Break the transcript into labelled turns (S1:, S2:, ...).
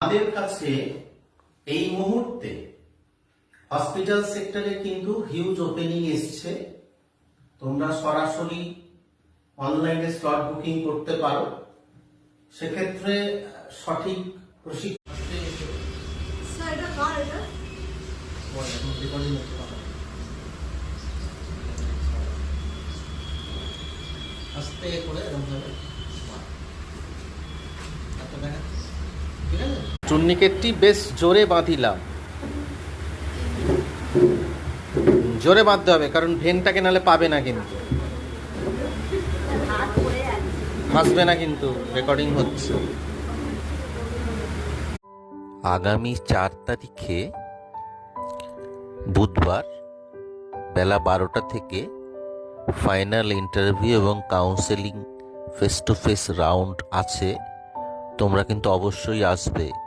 S1: আমাদের কাছে এই মুহূর্তে হসপিটাল সেক্টরে কিন্তু হিউজ ওপেনিং এসছে। তোমরা সরাসরি অনলাইনে স্লট বুকিং করতে পারো। সেক্ষেত্রে সঠিক প্রশিক্ষণ আস্তে করে টুর্নিকেটটি বেশ জোরে বাঁধিলাম। জোরে বাঁধতে হবে, কারণ ভেনটাকে নালে পাবে না, কিন্তু ফাঁসবে না, কিন্তু রেকর্ডিং হচ্ছে।
S2: আগামী 4 তারিখে বুধবার বেলা 12টা থেকে ফাইনাল ইন্টারভিউ এবং counselling face to face round আছে। তোমরা কিন্তু অবশ্যই আসবে।